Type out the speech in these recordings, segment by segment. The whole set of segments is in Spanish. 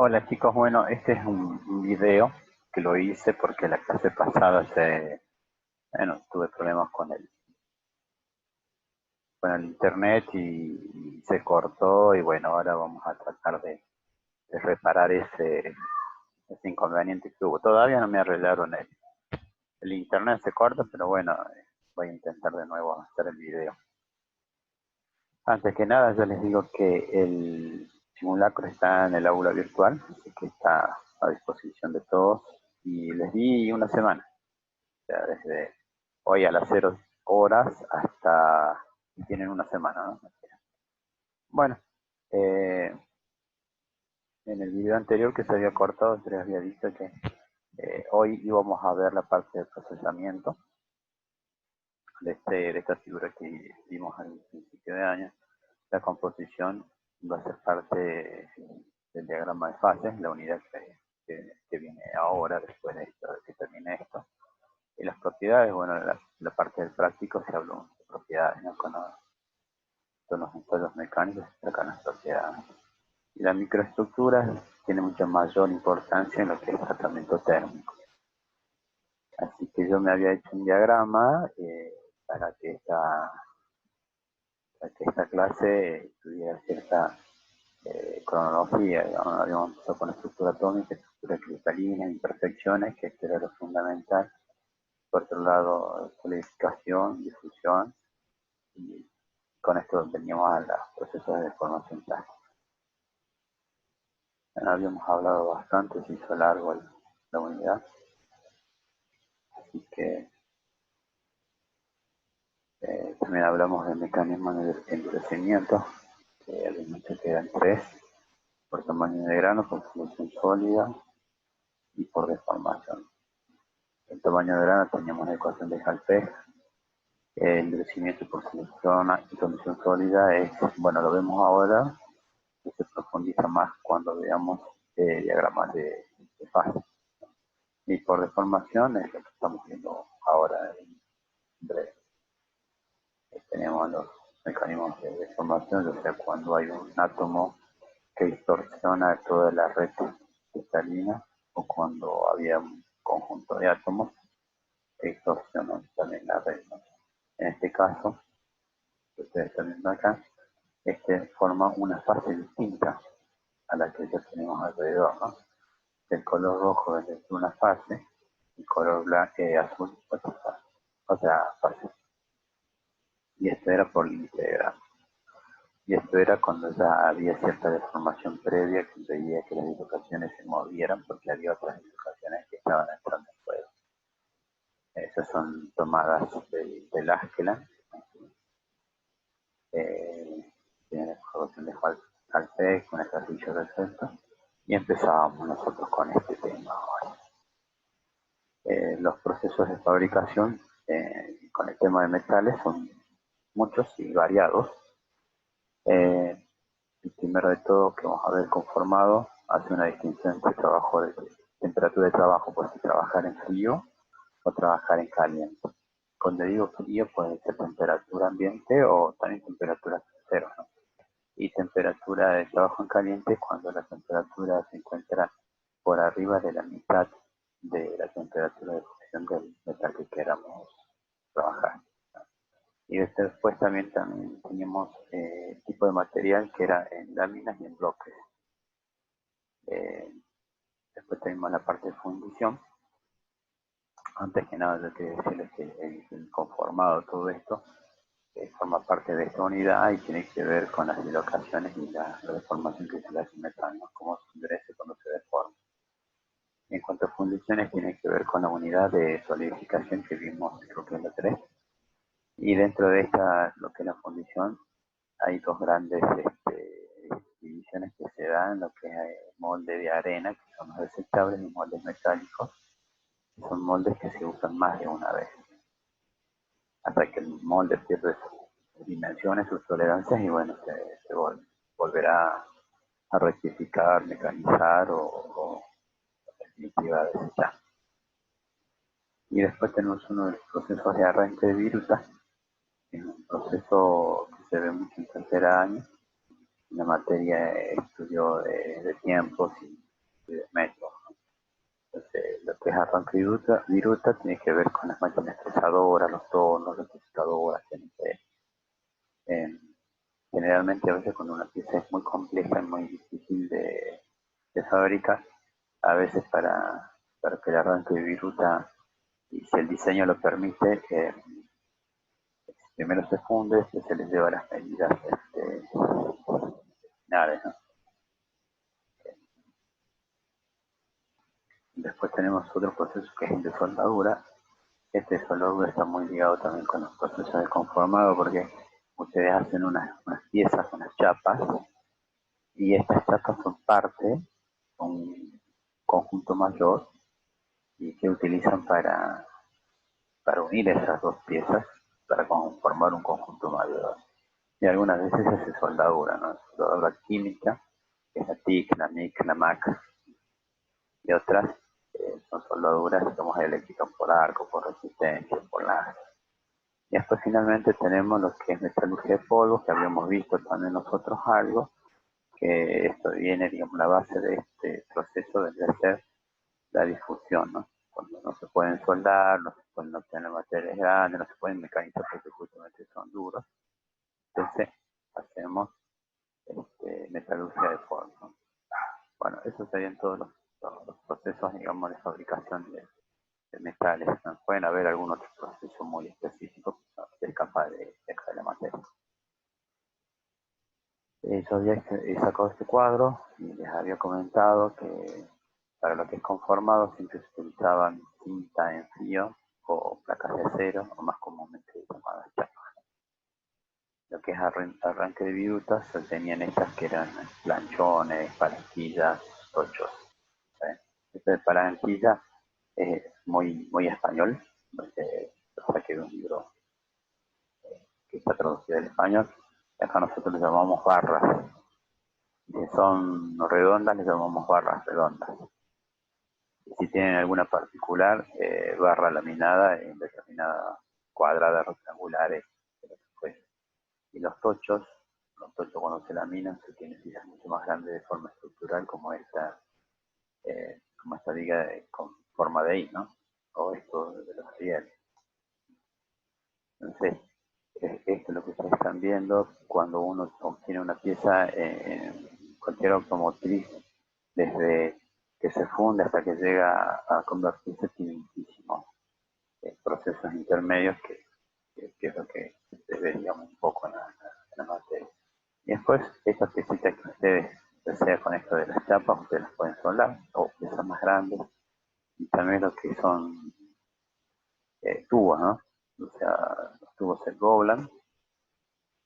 Hola chicos, bueno, este es un video que lo hice porque la clase pasada tuve problemas con el internet y se cortó y bueno, ahora vamos a tratar de reparar ese inconveniente que hubo. Todavía no me arreglaron el internet, se corta, pero bueno, voy a intentar de nuevo hacer el video. Antes que nada, yo les digo que el simulacro está en el aula virtual, así que está a disposición de todos y les di una semana. Sea, desde hoy a las 0 horas hasta y tienen una semana, ¿no? Bueno, eh, en el video anterior que se había cortado, se les había dicho que hoy íbamos a ver la parte de procesamiento de esta figura que vimos al principio de año. La composición va a ser parte del diagrama de fases, la unidad que viene ahora, después de esto, de que termine esto. Y las propiedades, bueno, la parte del práctico se habló de propiedades, ¿no? Con los ensayos mecánicos se sacan las propiedades. Y la microestructura tiene mucha mayor importancia en lo que es tratamiento térmico. Así que yo me había hecho un diagrama para que esta clase tuviera cierta cronología. Digamos, habíamos empezado con estructura atómica, estructura cristalina, imperfecciones, que esto era lo fundamental. Por otro lado, solidificación, difusión, y con esto veníamos a los procesos de deformación plástica. Habíamos hablado bastante, se hizo largo la unidad, así que también hablamos de mecanismos de endurecimiento, que habíamos dicho que eran tres: por tamaño de grano, por solución sólida y por deformación. El tamaño de grano teníamos la ecuación de Halpern. El endurecimiento por solución sólida es, bueno, lo vemos ahora, que se profundiza más cuando veamos diagramas de fase. Y por deformación es lo que estamos viendo ahora en breve. Tenemos los mecanismos de deformación, o sea, cuando hay un átomo que distorsiona toda la red cristalina, o cuando había un conjunto de átomos que distorsionan también la red, ¿no? En este caso, que ustedes están viendo acá, forma una fase distinta a la que ya tenemos alrededor, ¿no? El color rojo es una fase, el color azul otra fase. Y esto era por límite de grado. Y esto era cuando ya había cierta deformación previa, que veía que las dislocaciones se movieran porque había otras dislocaciones que estaban entrando en juego. Esas son tomadas del Askeland, tiene la información de Halpern con ejercicio resuelto, y empezábamos nosotros con este tema hoy. Los procesos de fabricación con el tema de metales son muchos y variados. El primero de todo que vamos a ver conformado hace una distinción entre temperatura de trabajo, pues si trabajar en frío o trabajar en caliente. Cuando digo frío puede ser temperatura ambiente o también temperatura cero, ¿no? Y temperatura de trabajo en caliente cuando la temperatura se encuentra por arriba de la mitad de la temperatura de fusión del metal que queramos trabajar. Y después también teníamos tipo de material que era en láminas y en bloques. Eh, Después tenemos la parte de fundición. Antes que nada, yo quería decirles que el conformado, todo esto, forma parte de esta unidad y tiene que ver con las dislocaciones y la deformación que se le hace al metal, ¿no? Cómo se endurece cuando se deforma. En cuanto a fundiciones, tiene que ver con la unidad de solidificación que vimos, creo que en la 3. Y dentro de esta, lo que es la fundición, hay dos grandes divisiones que se dan, lo que es el molde de arena, que son los desechables, y moldes metálicos, que son moldes que se usan más de una vez, hasta que el molde pierde sus dimensiones, sus tolerancias, y bueno, se volverá a rectificar, mecanizar o en definitiva desechar. Y después tenemos uno de los procesos de arranque de viruta, que es un proceso que se ve mucho en tercer año, una materia de estudio de tiempos y de metros. Entonces, lo que es arranque y viruta tiene que ver con las máquinas pesadoras, los tornos, las pesadoras, eh, generalmente a veces cuando una pieza es muy compleja y muy difícil de fabricar, a veces para que el arranque de viruta, y si el diseño lo permite, primero se funde, después se les lleva las medidas finales, ¿no? Después tenemos otro proceso que es el de soldadura. Este de soldadura está muy ligado también con los procesos de conformado porque ustedes hacen unas piezas, unas chapas, y estas chapas son parte de un conjunto mayor y que utilizan para unir esas dos piezas para conformar un conjunto mayor. Y algunas veces se hace soldadura, ¿no? Soldadura química, que es la TIC, la MIC, la MAC, y otras son soldaduras, digamos, eléctricas por arco, por resistencia, por láser. Y después finalmente tenemos lo que es metalurgia de polvo, que habíamos visto también nosotros algo, que esto viene, digamos, la base de este proceso de hacer la difusión, ¿no? Cuando no se pueden soldar, no se pueden obtener materiales grandes, no se pueden mecanizar porque justamente son duros. Entonces hacemos metalurgia de polvo, ¿no? Bueno, esos serían todos los procesos, digamos, de fabricación de metales, ¿no? Pueden haber algún otro proceso muy específico que es capaz de extraer la materia. Yo había sacado este cuadro y les había comentado que para lo que es conformado siempre se utilizaban cinta en frío o placas de acero, o más comúnmente llamadas chapas. Lo que es arranque de virutas, se tenían estas que eran planchones, palanquillas, tochos. ¿Sí? Este de palanquilla es muy español, porque lo saqué de un libro que está traducido al español. Acá nosotros le llamamos barras. Si son redondas, les llamamos barras redondas. Si tienen alguna particular, barra laminada en determinada cuadrada rectangulares. Y los tochos cuando se laminan se tienen piezas mucho más grandes de forma estructural como esta viga con forma de I, ¿no? O esto de los rieles. Entonces, esto es lo que ustedes están viendo cuando uno obtiene una pieza en cualquier automotriz, desde que se funde hasta que llega a convertirse, tiene muchísimos procesos intermedios que es lo que se ve, digamos, un poco en la materia. Y después, estas piecitas que ustedes, ya sea con esto de las chapas, ustedes las pueden soldar, o piezas más grandes, y también lo que son tubos, ¿no? O sea, los tubos se doblan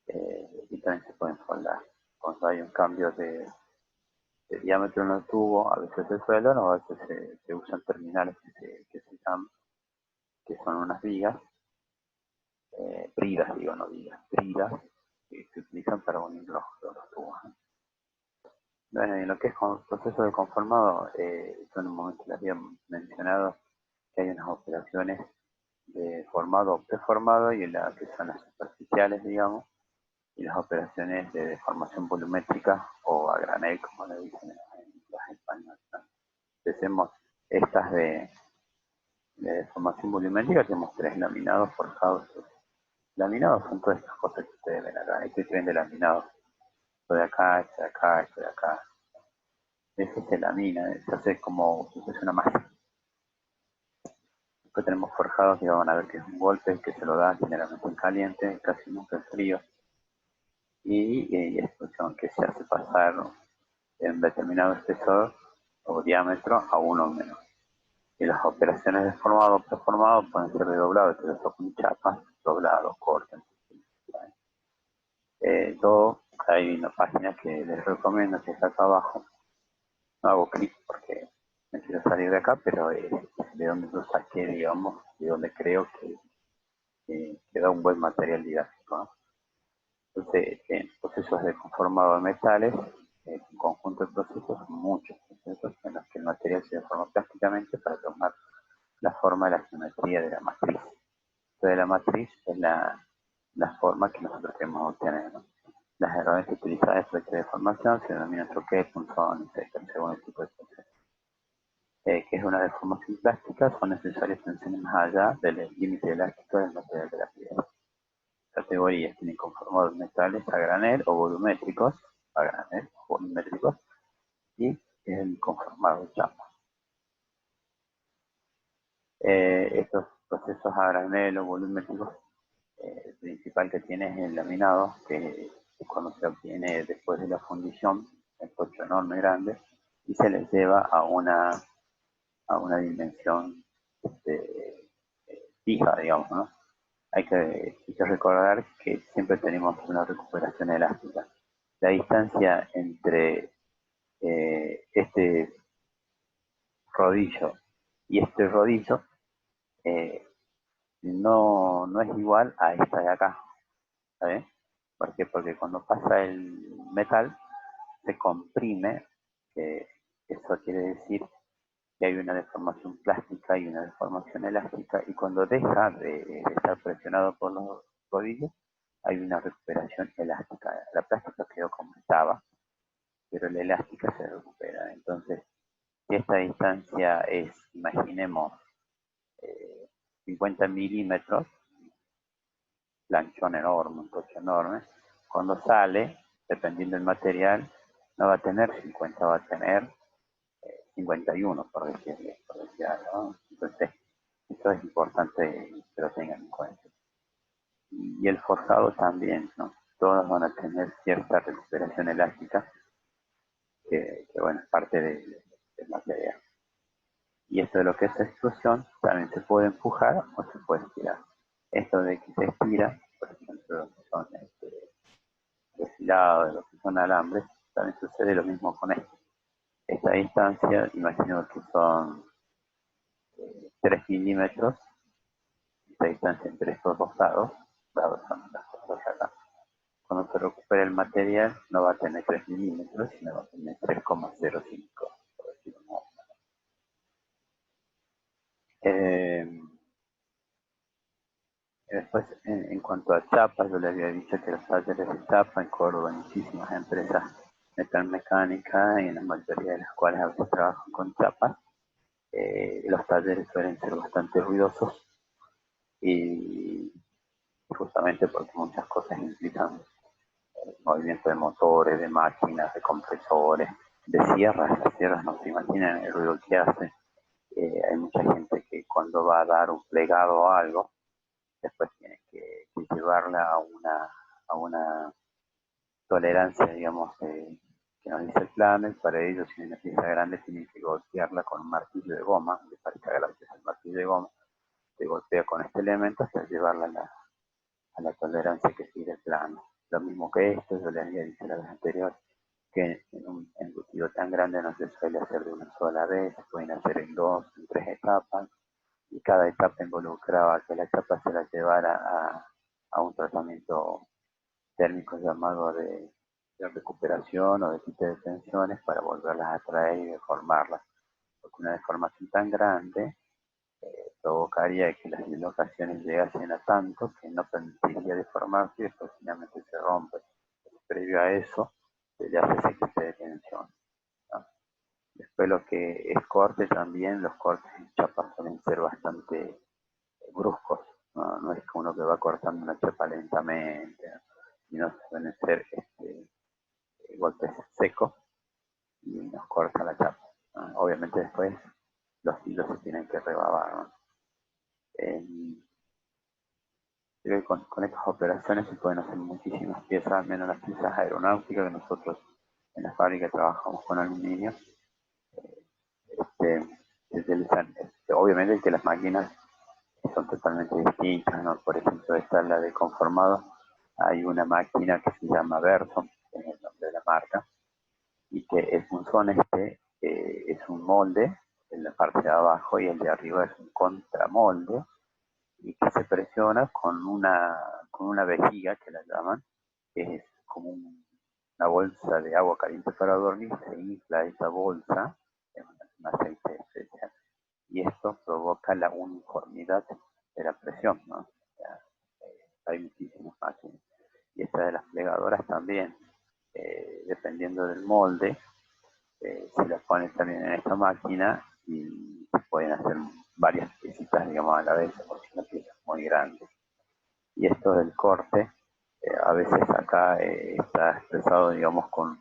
y también se pueden soldar. Cuando hay un cambio de diámetro en el tubo, a veces se sueldan o a veces se usan terminales que se llaman, que son unas vigas, bridas, digo, no vigas, bridas, que se utilizan para unir los tubos. Bueno, en lo que es proceso de conformado, yo en un momento les había mencionado que hay unas operaciones de formado o preformado y en la que son las superficiales, digamos, y las operaciones de deformación volumétrica o a granel, como le dicen en los españoles, ¿no? Hacemos estas de deformación volumétrica, tenemos tres laminados forjados. Laminados son todas estas cosas que ustedes ven acá, este tren de laminados, esto de acá, esto de acá, esto de acá. Eso se lamina, se hace como si fuese una masa. Después tenemos forjados que van a ver que es un golpe que se lo da generalmente en caliente, casi nunca en frío. Y explosión que se hace pasar en determinado espesor o diámetro a uno menos. Y las operaciones de formado o preformado pueden ser de doblado, entonces son chapas, doblado, corte. Todo hay una página que les recomiendo que está acá abajo. No hago clic porque me quiero salir de acá, pero de donde lo saqué, digamos, de donde creo que da un buen material didáctico, ¿no? Entonces, en procesos de conformado de metales, un conjunto de procesos, muchos procesos en los que el material se deforma plásticamente para tomar la forma de la geometría de la matriz. Entonces, la matriz es la forma que nosotros queremos obtener, ¿no? Las herramientas utilizadas para esta deformación se denominan troquel, punzón, etc., según el tipo de proceso. que es una deformación plástica, son necesarias tensiones más allá del límite elástico del material de la pieza. Categorías tienen conformados metales a granel o volumétricos, y el conformado chapa. Estos procesos a granel o volumétricos, el principal que tiene es el laminado, que cuando se obtiene después de la fundición, el tocho enorme grande, y se les lleva a una dimensión fija, digamos, ¿no? Hay que recordar que siempre tenemos una recuperación elástica. La distancia entre este rodillo y este rodillo eh, no es igual a esta de acá, ¿sabes? ¿Por qué? Porque cuando pasa el metal se comprime, eso quiere decir que hay una deformación plástica y una deformación elástica, y cuando deja de estar presionado por los rodillos, hay una recuperación elástica. La plástica quedó como estaba, pero la elástica se recupera. Entonces, si esta distancia es, imaginemos, 50 milímetros, planchón enorme, un coche enorme, cuando sale, dependiendo del material, no va a tener 50, va a tener 51, por decir algo, ¿no? Entonces, eso es importante que lo tengan en cuenta. Y el forjado también, ¿no? Todos van a tener cierta recuperación elástica, que bueno, es parte del material. Y esto de lo que es extrusión, también se puede empujar o se puede estirar. Esto de que se estira, por ejemplo, lo que son desfilados, lo que son alambres, también sucede lo mismo con esto. Esta distancia, imagino que son 3 milímetros, esta distancia entre estos dos lados son las cosas acá. Cuando se recupere el material, no va a tener 3 milímetros, sino va a tener 3,05, por decirlo de modo. Después, en cuanto a chapas, yo le había dicho que los talleres de chapa en Córdoba hay muchísimas empresas metalmecánicas, y en la mayoría de las cuales a veces trabajan con chapas. Los talleres suelen ser bastante ruidosos, y justamente porque muchas cosas implican movimiento de motores, de máquinas, de compresores, de sierras. Las sierras, no se imaginan el ruido que hace. Hay mucha gente que cuando va a dar un plegado o algo, después tiene que llevarla a una tolerancia, digamos, que nos dice el plan. Y para ello, si hay una pieza grande, tienen que golpearla con un martillo de goma, le parece gracias al martillo de goma, se golpea con este elemento hasta llevarla a la tolerancia que pide el plano. Lo mismo que esto, yo le había dicho la vez anterior, que en un embutido tan grande no se suele hacer de una sola vez, se pueden hacer en 2, en 3 etapas, y cada etapa involucraba que la chapa se la llevara a un tratamiento térmico llamado de recuperación o de quita de tensiones para volverlas a traer y deformarlas. Porque una deformación tan grande provocaría que las dislocaciones llegasen a tanto que no permitiría deformarse y después finalmente se rompe. Previo a eso, se le hace ese quite de tensión, ¿no? Después lo que es corte también, los cortes en chapas suelen ser bastante bruscos, ¿no? No es que uno que va cortando una chapa lentamente, ¿no? Sino suelen ser golpes secos y nos corta la chapa, ¿no? Obviamente después los hilos se tienen que rebabar, ¿no? Eh, Creo que con estas operaciones se pueden hacer muchísimas piezas, al menos las piezas aeronáuticas, que nosotros en la fábrica trabajamos con aluminio. Se utilizan, obviamente que las máquinas son totalmente distintas, ¿no? Por ejemplo, esta es la de conformado. Hay una máquina que se llama Verso, que es el nombre de la marca, y que el punzón es un molde en la parte de abajo, y el de arriba es un contramolde, y que se presiona con una vejiga, que la llaman, que es como una bolsa de agua caliente para dormir. Se infla esa bolsa en un aceite especial, y esto provoca la uniformidad de la presión, ¿no? O sea, hay muchísimas máquinas. Y esta de las plegadoras también, dependiendo del molde, si la pones también en esta máquina, y se pueden hacer varias piecitas, digamos, a la vez, porque la pieza es muy grande. Y esto del corte, a veces acá está expresado, digamos, con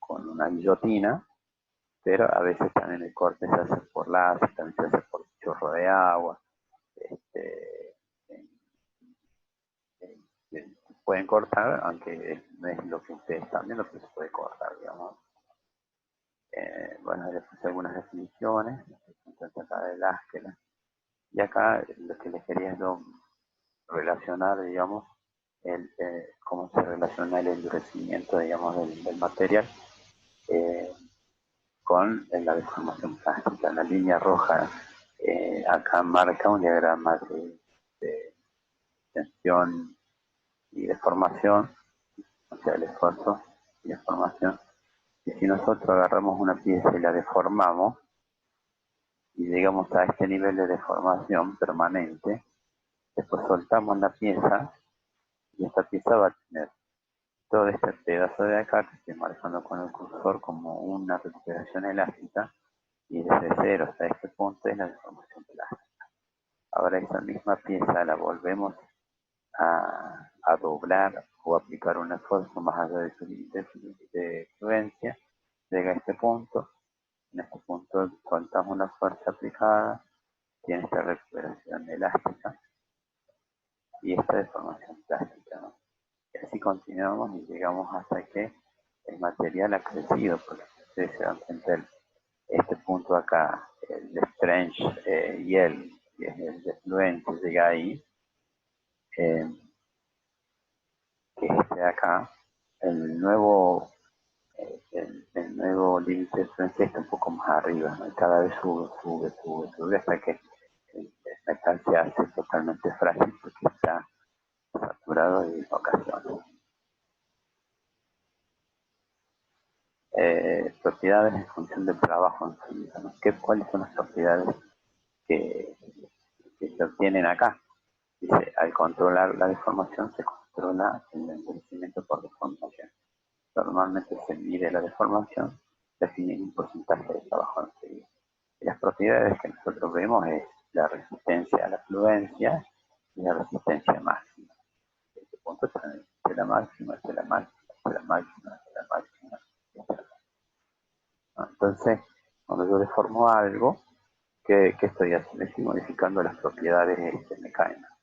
una guillotina, pero a veces también el corte se hace por láser, también se hace por chorro de agua. Este, eh, pueden cortar, aunque no es lo que ustedes están viendo, pero se puede cortar, digamos. Bueno, después algunas definiciones, entonces acá del Askeland. Y acá lo que les quería es relacionar, digamos, cómo se relaciona el endurecimiento, digamos, del material eh, con la deformación plástica. La línea roja acá marca un diagrama de tensión y deformación, o sea, el esfuerzo y deformación. Y si nosotros agarramos una pieza y la deformamos, y llegamos a este nivel de deformación permanente, después soltamos la pieza y esta pieza va a tener todo este pedazo de acá que estoy marcando con el cursor como una recuperación elástica y desde cero hasta este punto es la deformación plástica. Ahora esa misma pieza la volvemos a doblar o aplicar un esfuerzo más allá de su límite de fluencia, llega a este punto, en este punto soltamos una fuerza aplicada, tiene esta recuperación elástica y esta deformación plástica, ¿no? Y así continuamos y llegamos hasta que el material ha crecido, porque ustedes se dan cuenta, este punto acá, el de Strange y el de Fluence llega ahí, eh, que este de acá, el nuevo, el nuevo límite de Fluence está un poco más arriba, ¿no? Y cada vez sube hasta que el metal se hace totalmente frágil porque está saturado de ocasiones. Propiedades en función del trabajo en sí, ¿no? ¿Cuáles son las propiedades que, que se obtienen acá? Dice, al controlar la deformación se controla el endurecimiento por deformación. Normalmente se mide la deformación definiendo un porcentaje de trabajo en sí. Y las propiedades que nosotros vemos es la resistencia a la fluencia y la resistencia máxima. Este punto está de la máxima, de la máxima, de la máxima, de la máxima, etc. Entonces, cuando yo deformo algo, ¿qué estoy haciendo? Estoy modificando las propiedades mecánicas.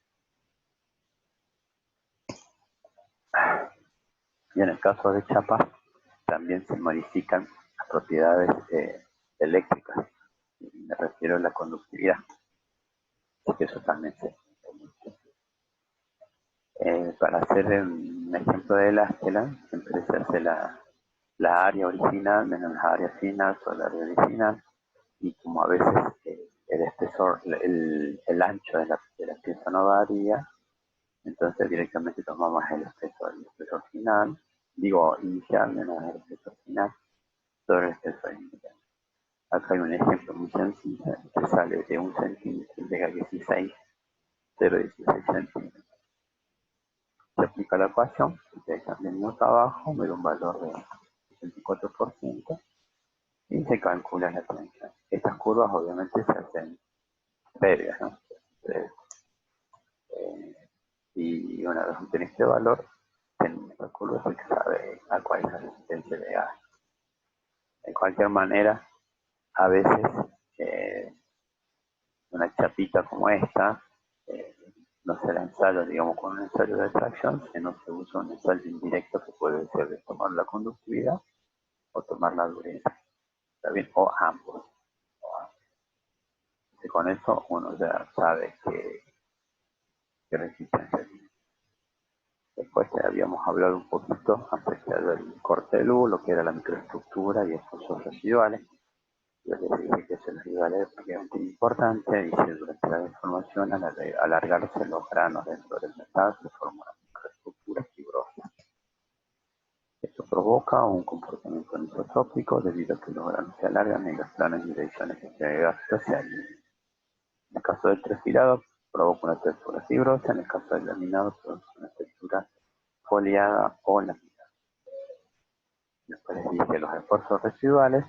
Y en el caso de chapas, también se modifican las propiedades eléctricas. Me refiero a la conductividad. Así que eso también se... para hacer un ejemplo de Askeland, siempre se hace la área original menos la área final sobre la área original. Y como a veces el espesor, el ancho de la pieza no varía, entonces directamente tomamos el espesor final, digo inicial menos el espesor final, sobre el espesor inicial. Acá hay un ejemplo muy sencillo que sale de 1 centímetro y llega a 0,16 centímetros. Se aplica la ecuación, ustedes también nota abajo, me da un valor de 64% y se calcula la tensión. Estas curvas obviamente se hacen previas, ¿no? Y una vez obtenido este valor, el cálculo es el que sabe a cuál es la resistencia de gas. De cualquier manera, a veces una chapita como esta no se la ensaya, digamos, con un ensayo de tracción, sino se usa un ensayo indirecto que puede ser de tomar la conductividad o tomar la dureza, ¿está bien? O ambos. Y con eso uno ya sabe qué resistencia tiene. Después habíamos hablado un poquito acerca del corte de luz, lo que era la microestructura y esfuerzos residuales. Yo les dije que ese residual es bastante importante, dice durante la deformación, al alargarse los granos dentro del metal se forma una microestructura fibrosa. Esto provoca un comportamiento anisotrópico debido a que los granos se alargan en los planos y direcciones que se alinean. En el caso del trifilado provoca una textura fibrosa, en el caso del laminado provoca una textura foliada o laminada. Después les dije los esfuerzos residuales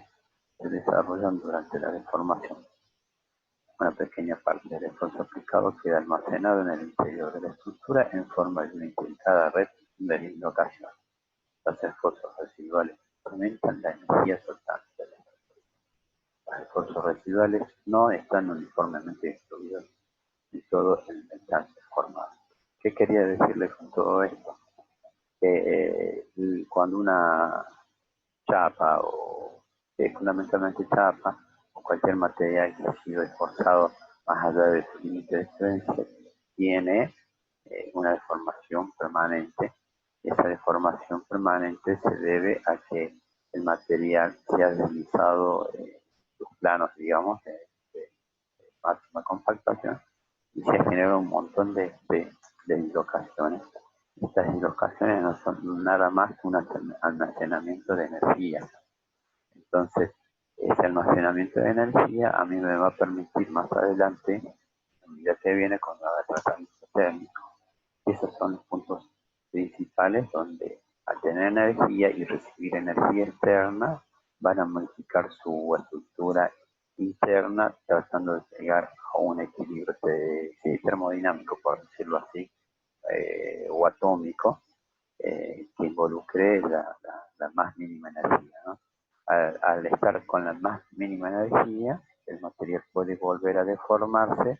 se desarrollan durante la deformación. Una pequeña parte del esfuerzo aplicado queda almacenado en el interior de la estructura en forma de una intrincada red de dislocación. Los esfuerzos residuales aumentan la energía soltante de la estructura. Los esfuerzos residuales no están uniformemente distribuidos en todo el ensanche formado. ¿Qué quería decirle con todo esto? Que cuando una chapa o fundamentalmente chapa o cualquier material que ha sido esforzado más allá de su límite de excelencia tiene una deformación permanente, y esa deformación permanente se debe a que el material se ha deslizado sus planos, digamos, de máxima compactación y se genera un montón de dislocaciones. Estas dislocaciones no son nada más que un almacenamiento de energía. Entonces, ese almacenamiento de energía a mí me va a permitir más adelante, a medida que viene, cuando haga tratamiento térmico. Y esos son los puntos principales donde al tener energía y recibir energía externa, van a modificar su estructura interna tratando de llegar a un equilibrio termodinámico, por decirlo así, o atómico, que involucre la más mínima energía, ¿no? Al estar con la más mínima energía, el material puede volver a deformarse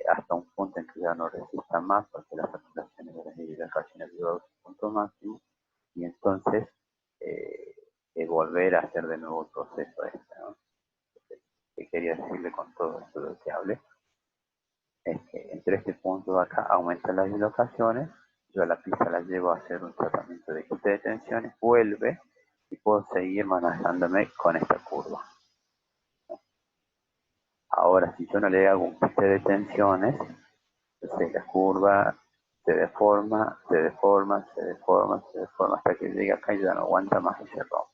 hasta un punto en que ya no resista más, porque las acumulaciones de las hidrataciones llegó a su punto máximo, y entonces volver a hacer de nuevo el proceso este, ¿no? ¿Qué quería decirle con todo esto de lo que hablé? Es que entre este punto de acá aumentan las dislocaciones, yo a la pizza la llevo a hacer un tratamiento de quite de tensiones, vuelve y puedo seguir manejándome con esta curva. Ahora, si yo no le hago un quite de tensiones, entonces la curva se deforma, se deforma, se deforma, se deforma, hasta que llega acá y ya no aguanta más y se rompe.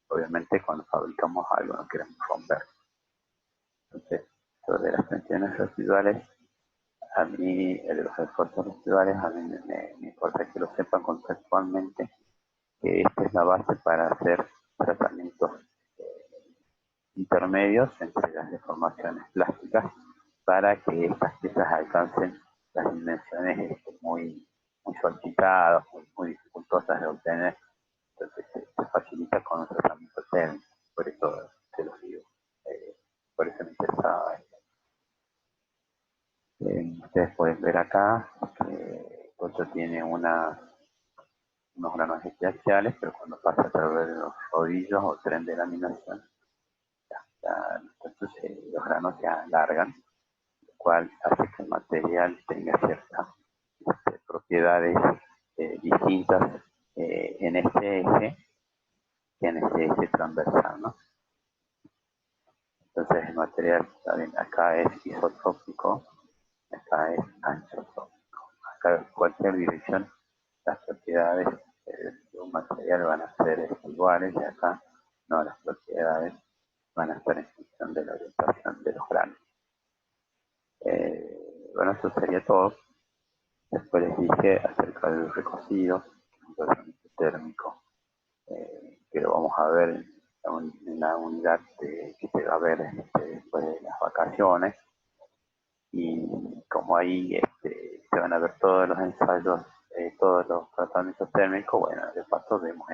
Obviamente cuando fabricamos algo no queremos romper. Entonces, sobre las tensiones residuales, a mí, los esfuerzos residuales, a mí me importa que lo sepan conceptualmente, que esta es la base para hacer tratamientos intermedios entre las deformaciones plásticas para que estas piezas alcancen las dimensiones muy solicitadas, muy dificultosas de obtener. Entonces se facilita con un tratamiento térmico, por eso se los digo. Por eso me interesaba esto. Ustedes pueden ver acá que el coche tiene unos granos estiaxiales, pero cuando pasa a través de los rodillos o tren de laminación, entonces los granos se alargan, lo cual hace que el material tenga ciertas propiedades distintas en este eje que en este eje transversal, ¿no? Entonces el material, también acá es isotrópico, acá es anisotrópico. Acá en cualquier dirección las propiedades de un material van a ser iguales y acá no, las propiedades van a estar en función de la orientación de los granos. Bueno, eso sería todo. Después les dije acerca del recocido, un tratamiento térmico, que lo vamos a ver en la unidad que se va a ver después de las vacaciones. Y como ahí se van a ver todos los ensayos, todos los tratamientos térmicos, bueno, de paso vemos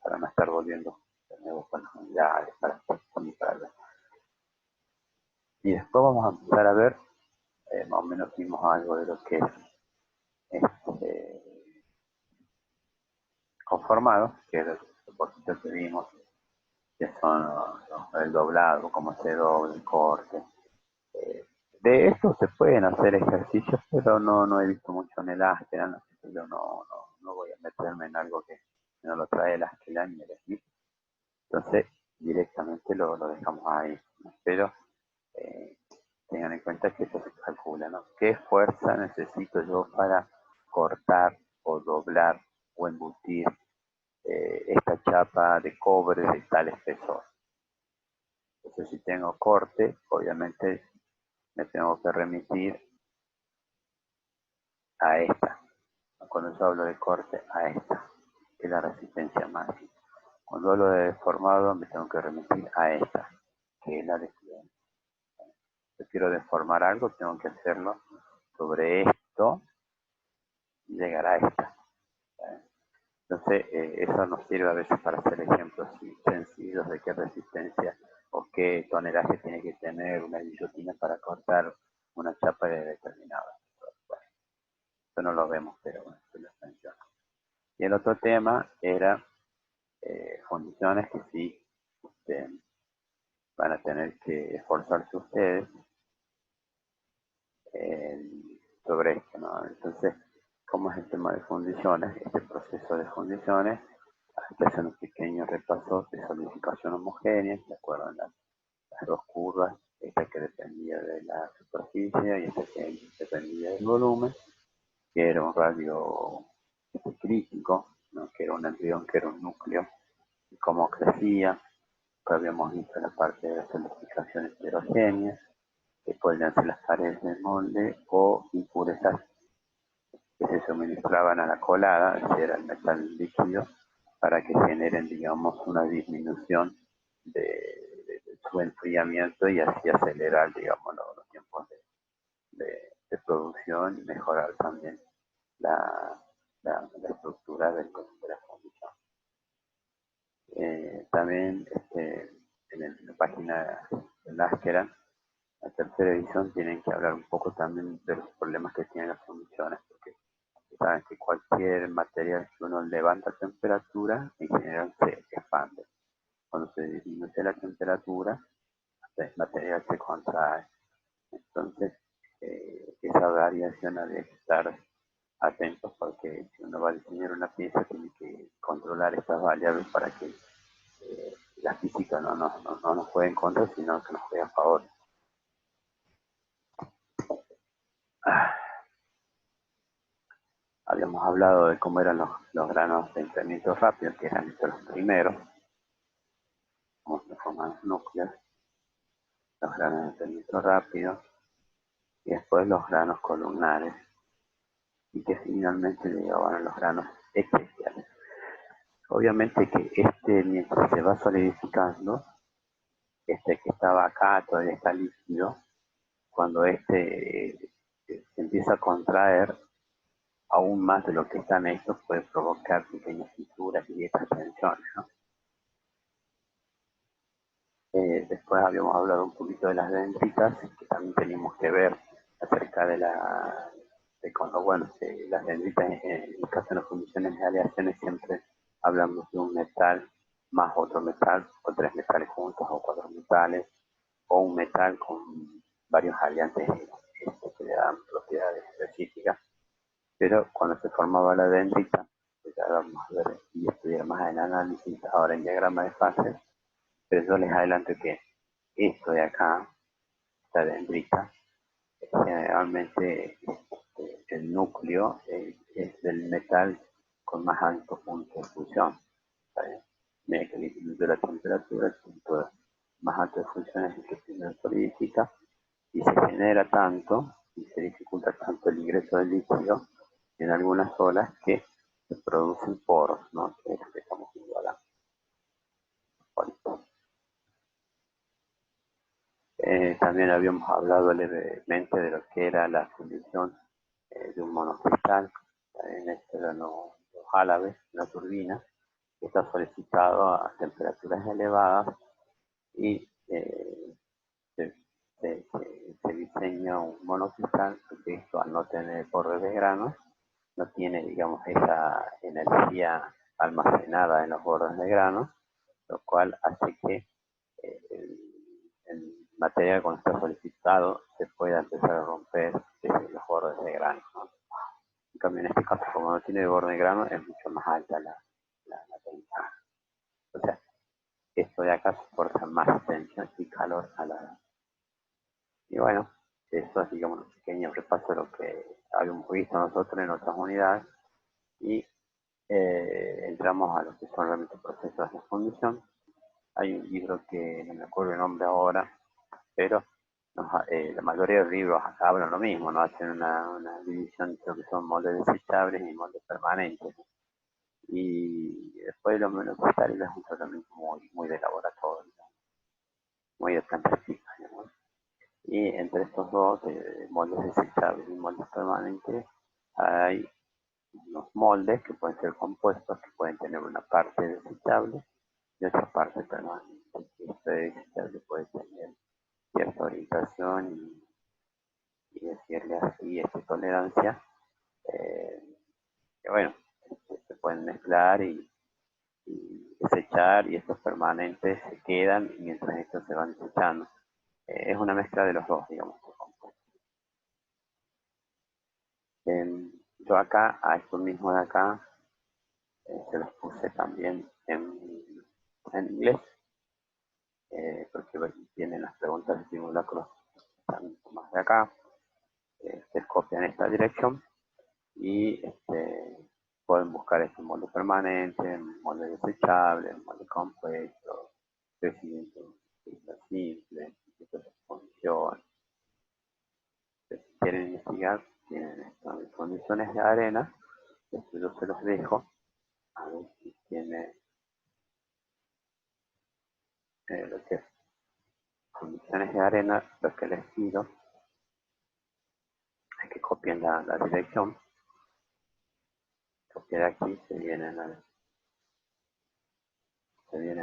para no estar volviendo de nuevo con las unidades, para ver. Y después vamos a empezar a ver, más o menos vimos algo de lo que es conformado, que es el poquito que vimos, que son el doblado, cómo se dobla, el corte. De esto se pueden hacer ejercicios, pero no he visto mucho en el Askelan, así que yo no voy a meterme en algo que no lo trae el Askelan ni el Smith. Entonces, directamente lo dejamos ahí. Pero tengan en cuenta que eso se calcula, ¿no? ¿Qué fuerza necesito yo para cortar o doblar o embutir esta chapa de cobre de tal espesor? Entonces, si tengo corte, obviamente me tengo que remitir a esta. Cuando yo hablo de corte, a esta, que es la resistencia máxima. Cuando hablo de deformado me tengo que remitir a esta, que es la descripción. Si quiero deformar algo, tengo que hacerlo sobre esto y llegar a esta. Entonces, eso nos sirve a veces para hacer ejemplos sencillos de qué resistencia o qué tonelaje tiene que tener una guillotina para cortar una chapa de determinada. Bueno, eso no lo vemos, pero bueno, se lo menciona. Y el otro tema era funciones que sí van a tener que esforzarse ustedes sobre esto, ¿no? Entonces, ¿cómo es el tema de fundiciones? Este proceso de fundiciones, hay que hacer un pequeño repaso de solidificación homogénea, ¿de acuerdo? Las dos curvas, esta que dependía de la superficie y esta que dependía del volumen, que era un radio crítico, ¿no? Que era un embrión, que era un núcleo, y cómo crecía, que habíamos visto la parte de la solidificación heterogénea, que podrían ser las paredes del molde o impurezas que se suministraban a la colada, que era el metal líquido, para que generen, digamos, una disminución de su enfriamiento y así acelerar, digamos, los tiempos de producción y mejorar también la, la estructura de la fundición. También en la página de Láskera, la tercera edición, tienen que hablar un poco también de los problemas que tienen las fundiciones, porque saben que cualquier material que uno levanta a temperatura, en general se expande. Cuando se disminuye la temperatura, el material se contrae. Entonces, esa variación había que estar atentos porque si uno va a diseñar una pieza, tiene que controlar estas variables para que la física no nos juegue en contra, sino que nos juegue a favor. Habíamos hablado de cómo eran los granos de enfriamiento rápido, que eran estos los primeros, cómo se forman los núcleos, los granos de enfriamiento rápido, y después los granos columnares, y que finalmente llegaban a los granos eclesiales. Obviamente que mientras se va solidificando, este que estaba acá todavía está líquido, cuando se empieza a contraer aún más de lo que están estos, puede provocar pequeñas fisuras y estas tensiones, ¿no? Después habíamos hablado un poquito de las dendritas, que también teníamos que ver acerca de cuando, bueno, las dendritas en el caso de las fundiciones de aleaciones siempre hablamos de un metal más otro metal, o tres metales juntos, o cuatro metales, o un metal con varios aliantes que le dan propiedades específicas. Pero cuando se formaba la dendrita, ya vamos a ver y estudiar más el análisis ahora en diagrama de fases, pero yo les adelanto que esto de acá, esta dendrita, generalmente el núcleo es del metal con más alto punto de fusión. Mira que disminuye la temperatura, el punto más alto de fusión es el que primero solidifica y se genera tanto y se dificulta tanto el ingreso del líquido en algunas olas que se producen poros, ¿no? Que es lo que estamos viendo ahora. También habíamos hablado levemente de lo que era la fundición de un monocristal, en este eran los álabes, la turbina, que está solicitado a temperaturas elevadas y se diseña un monocristal, porque esto al no tener bordes de granos, no tiene, digamos, esa energía almacenada en los bordes de granos, lo cual hace que el material cuando está solicitado se pueda empezar a romper desde los bordes de grano, ¿no? En cambio, en este caso, como no tiene borde de grano, es mucho más alta la tensión. O sea, esto de acá soporta más tensión y calor a la... Y bueno, eso es, digamos, un pequeño repaso de lo que habíamos visto nosotros en otras unidades y entramos a lo que son realmente procesos de fundición. Hay un libro que no me acuerdo el nombre ahora, pero la mayoría de los libros hablan lo mismo, no hacen una división entre lo que son moldes desechables y moldes permanentes. Y después los monocristales es un tratamiento muy de laboratorio, muy de planta chica, digamos. Y entre estos dos, moldes desechables y moldes permanentes, hay unos moldes que pueden ser compuestos, que pueden tener una parte desechable y otra parte permanente. Este desechable puede tener cierta orientación y decirle así, tolerancia, eh, que bueno, se pueden mezclar y desechar, y estos permanentes se quedan mientras estos se van desechando. Es una mezcla de los dos, digamos. Yo acá, a esto mismo de acá, se los puse también en inglés, porque tienen las preguntas de simulacros están más de acá, se copian esta dirección y pueden buscar este molde permanente, molde desechable, molde compuesto, crecimiento simple, condiciones. Si quieren investigar, tienen estas condiciones de arena, esto yo se los dejo, a ver si tiene lo que es condiciones de arena, lo que les pido es que copien la dirección, copiar aquí, se vienen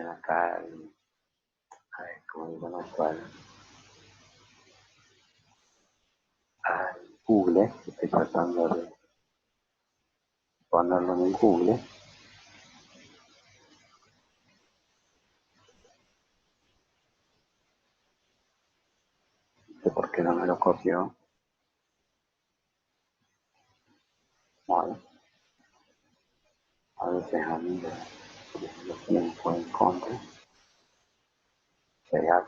acá, a ver, ¿cómo digo esto? Al Google, estoy tratando de ponerlo en el Google, no sé por qué no me lo copió, bueno, a veces a mí lo tiempo en contra, sería,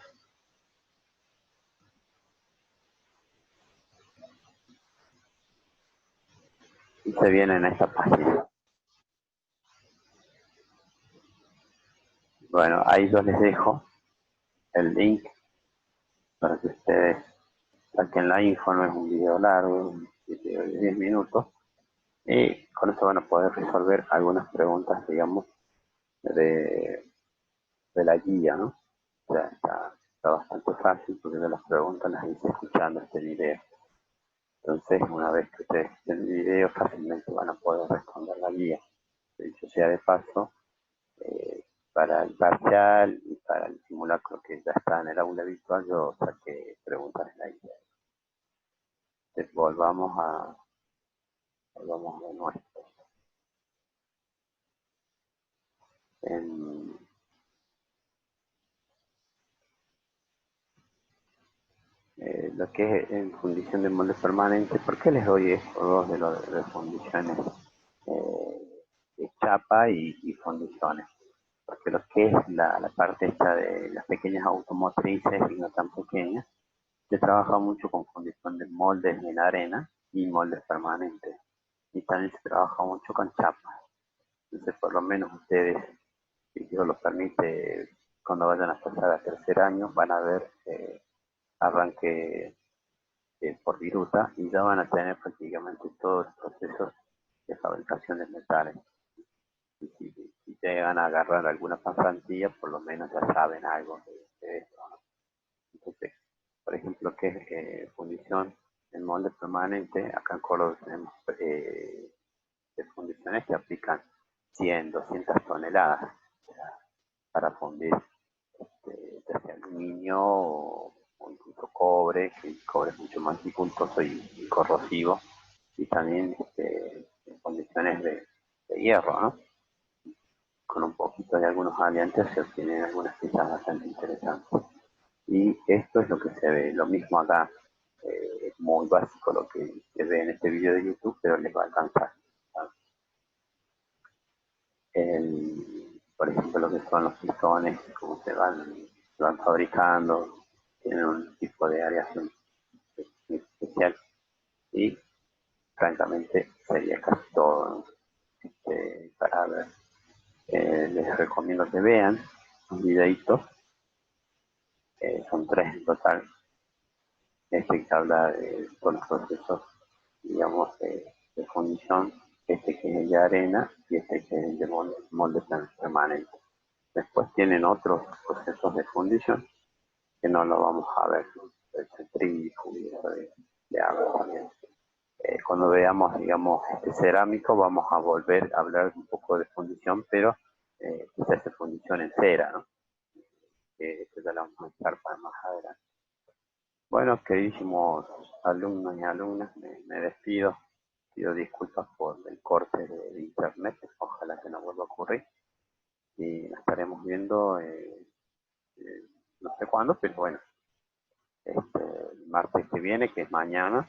y se vienen a esta página. Bueno, ahí yo les dejo el link para que ustedes saquen la info, no es un video largo, 10 minutos, y con eso van a poder resolver algunas preguntas, digamos, de, de la guía, ¿no? O sea, está bastante fácil porque yo las preguntas las hice escuchando este video. Entonces, una vez que ustedes estén el video, fácilmente van a poder responder la guía. Dicho sea de paso, para el parcial y para el simulacro que ya está en el aula virtual, yo saqué preguntas en la guía. Entonces, volvamos a nuestro. En, lo que es en fundición de moldes permanentes, ¿por qué les doy estos dos de fundiciones de chapa y fundiciones? Porque lo que es la parte esta de las pequeñas automotrices y no tan pequeñas, se trabaja mucho con fundición de moldes en arena y moldes permanentes. Y también se trabaja mucho con chapas. Entonces, por lo menos ustedes, si Dios los permite, cuando vayan a pasar a tercer año, van a ver arranque por viruta y ya van a tener prácticamente todos los procesos de fabricación de metales. Y si llegan a agarrar alguna pasantía, por lo menos ya saben algo de esto, ¿no? Entonces, por ejemplo, que es fundición en molde permanente, acá en Córdoba tenemos de fundiciones que aplican 100, 200 toneladas para fundir ya sea aluminio o incluso cobre, que el cobre es mucho más dificultoso y corrosivo, y también en condiciones de hierro, ¿no? Con un poquito de algunos aliantes se obtienen algunas piezas bastante interesantes. Y esto es lo que se ve, lo mismo acá, es muy básico lo que se ve en este video de YouTube, pero les va a alcanzar. Por ejemplo, lo que son los pistones, cómo se van fabricando, tienen un tipo de aleación especial y francamente sería casi todo, ¿no? Para ver. Les recomiendo que vean un videito, son tres en total, que habla de todos los procesos, digamos, de fundición este que es el de arena y este que es el de molde permanente. Después tienen otros procesos de fundición que no lo vamos a ver, el centrífugo y eso de agua también. Cuando veamos, digamos, este cerámico, vamos a volver a hablar un poco de fundición, pero que se hace fundición en cera, ¿no? Esto ya lo vamos a estar para más adelante. Bueno, queridísimos alumnos y alumnas, me despido. Pido disculpas por el corte de internet, ojalá que no vuelva a ocurrir. Y nos estaremos viendo, no sé cuándo, pero bueno, el martes que viene, que es mañana,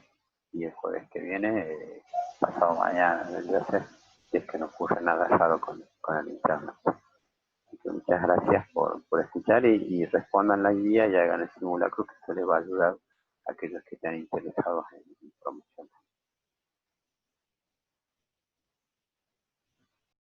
y el jueves que viene, pasado mañana, vendría a ser, si es que no ocurre nada raro con el internet. Así que muchas gracias por escuchar y respondan la guía y hagan el simulacro que eso les va a ayudar a aquellos que estén interesados